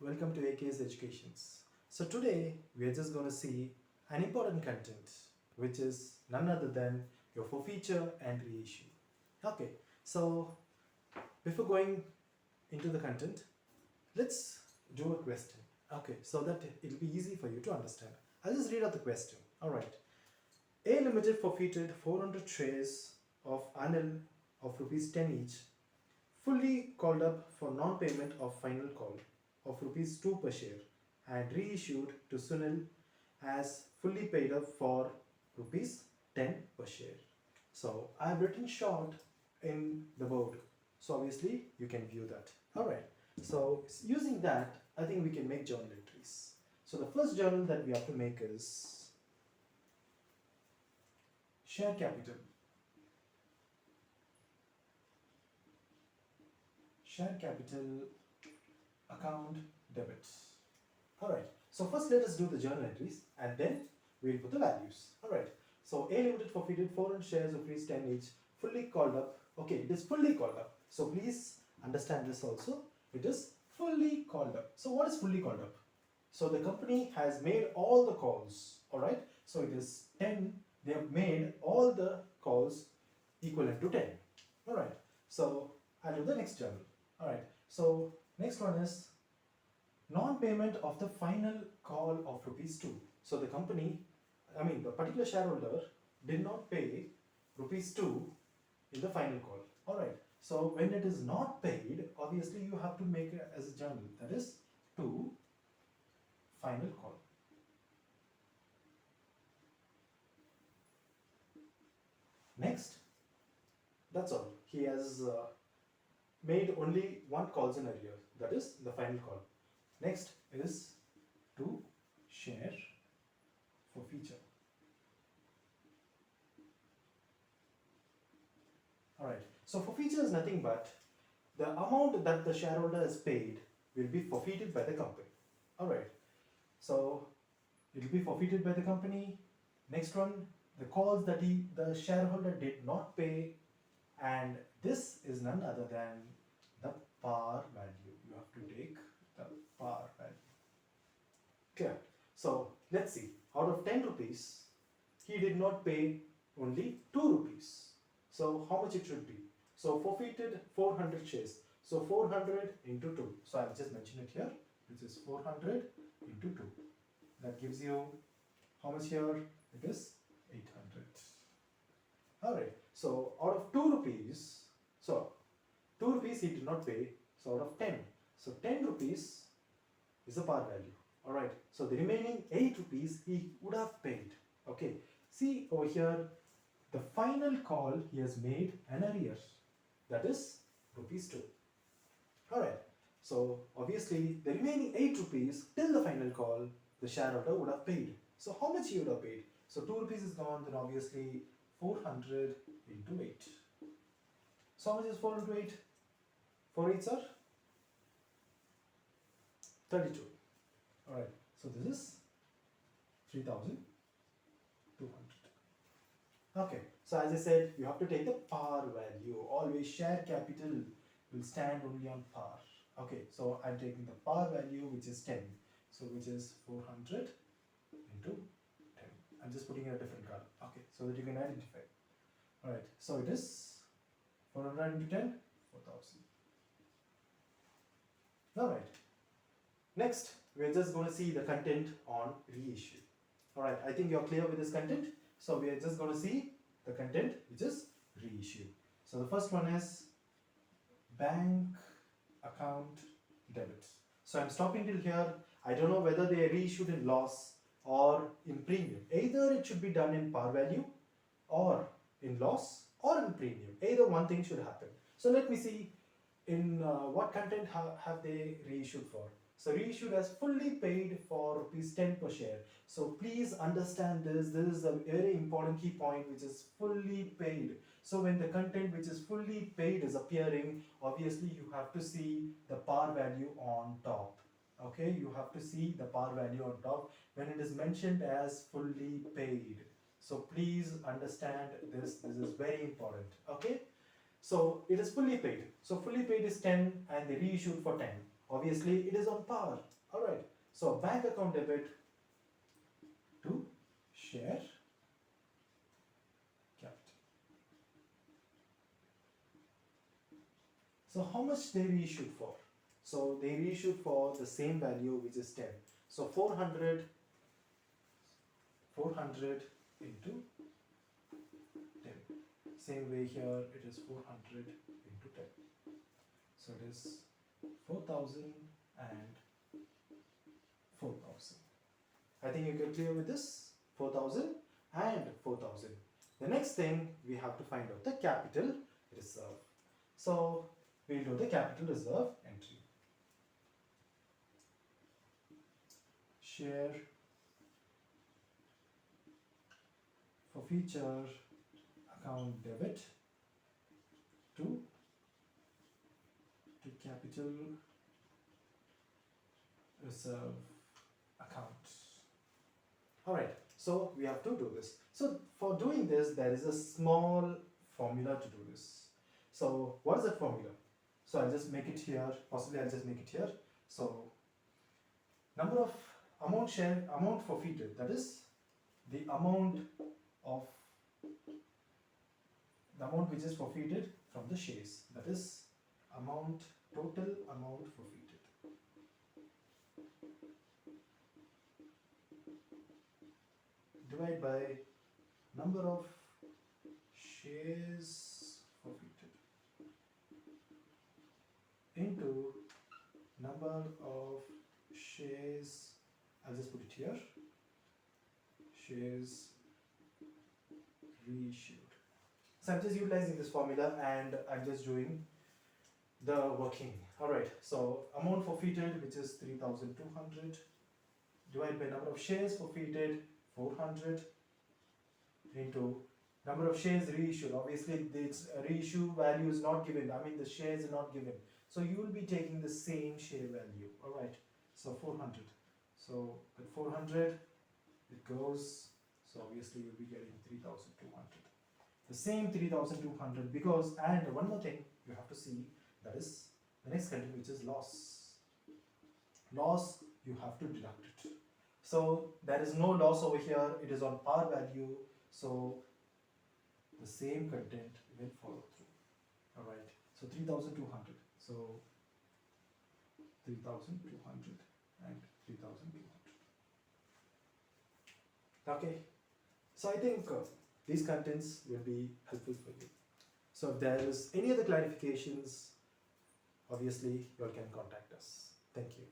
welcome to AK's Educations. So today we are just going to see an important content which is none other than your forfeiture and reissue. Okay, so before going into the content, let's do a question. Okay, so that it'll be easy for you to understand. I'll just read out the question. Alright. A Limited forfeited 400 shares of ANIL of rupees 10 each, fully called up for non-payment of final call of rupees 2 per share and reissued to Sunil as fully paid up for rupees 10 per share. So I have written short in the board, so obviously you can view that. Alright, so using that I think we can make journal entries. So the first journal that we have to make is share capital. Share capital account debit. Alright, so first let us do the journal entries and then we'll put the values. Alright, so A Limited forfeited 400 shares of rupees 10 each, fully called up. Okay, it is fully called up. So please understand this also. It is fully called up. So what is fully called up? So the company has made all the calls. Alright, so it is 10. They have made all the calls equivalent to 10. Alright, so I'll do the next journal. Alright, so next one is non-payment of the final call of rupees 2. So the company, the particular shareholder did not pay rupees 2 in the final call. Alright, so when it is not paid, obviously you have to make it as a journal, that is 2 final call. Next, that's all. He has made only one calls in arrears, that is the final call. Next is to share forfeiture. Alright, so forfeiture is nothing but the amount that the shareholder has paid will be forfeited by the company. Alright, so it will be forfeited by the company. Next one, the calls that the shareholder did not pay, and this is none other than the par value. You have to take the par value. Clear? So let's see. Out of 10 rupees, he did not pay only 2 rupees. So how much it should be? So forfeited 400 shares. So 400 into 2. So I've just mentioned it here, which is 400 into 2. That gives you how much here? It is 800. Alright. So out of 2 rupees, so 2 rupees he did not pay. So out of 10. So 10 rupees is the par value. Alright. So the remaining 8 rupees he would have paid. Okay. See over here, the final call he has made an arrears. That is rupees 2. Alright. So obviously the remaining 8 rupees till the final call the shareholder would have paid. So how much he would have paid? So 2 rupees is gone, then obviously 400 into 8. So how much is 4 into 8? 4 8s are 32. Alright, so this is 3,200. Okay, so as I said, you have to take the par value. Always share capital will stand only on par. Okay, so I'm taking the par value, which is 10. So which is 400 into 10. I'm just putting in a different color. Okay, so that you can identify. Alright, so it is 400 into 10, 4,000. Alright, next we're just going to see the content on reissue. Alright, I think you're clear with this content. So we are just going to see the content which is reissue. So the first one is bank account debit. So I'm stopping till here. I don't know whether they are reissued in loss or in premium. Either it should be done in par value or in loss or in premium. Either one thing should happen. So let me see in what content have they reissued for. So reissued as fully paid for rupees 10 per share. So please understand this. This is a very important key point, which is fully paid. So when the content which is fully paid is appearing, obviously you have to see the par value on top. Okay, you have to see the par value on top when it is mentioned as fully paid. So please understand this. This is very important. Okay. So it is fully paid. So fully paid is 10 and they reissued for 10. Obviously it is on par. Alright, so bank account debit to share capital. So how much they reissued for? So they reissued for the same value, which is 10. So 400 into 10. Same way here, it is 400 into 10. So it is 4,000 and 4,000. I think you get clear with this? 4,000 and 4,000. The next thing, we have to find out the capital reserve. So we'll do the capital reserve entry. Share forfeiture account debit to capital reserve account. Alright, so we have to do this. So for doing this, there is a small formula to do this. So what is that formula? So I'll just make it here, possibly I'll just make it here. So number of amount forfeited, that is the amount which is forfeited from the shares, that is total amount forfeited. Divide by number of shares forfeited into number of shares, I'll just put it here, shares reissued. So I'm just utilizing this formula and I'm just doing the working. Alright, so amount forfeited, which is 3,200, divided by number of shares forfeited, 400, into number of shares reissued. Obviously this reissue value is not given, I mean the shares are not given, so you will be taking the same share value. Alright, so 400, so with 400 it goes, so obviously you'll be getting 3,200, the same 3,200, because, and one more thing you have to see, that is the next content, which is loss. You have to deduct it. So there is no loss over here, it is on par value, so the same content will follow through. Alright, so 3,200, so 3,200 and 3,200. Okay, so I think these contents will be helpful for you. So if there is any other clarifications, obviously you all can contact us. Thank you.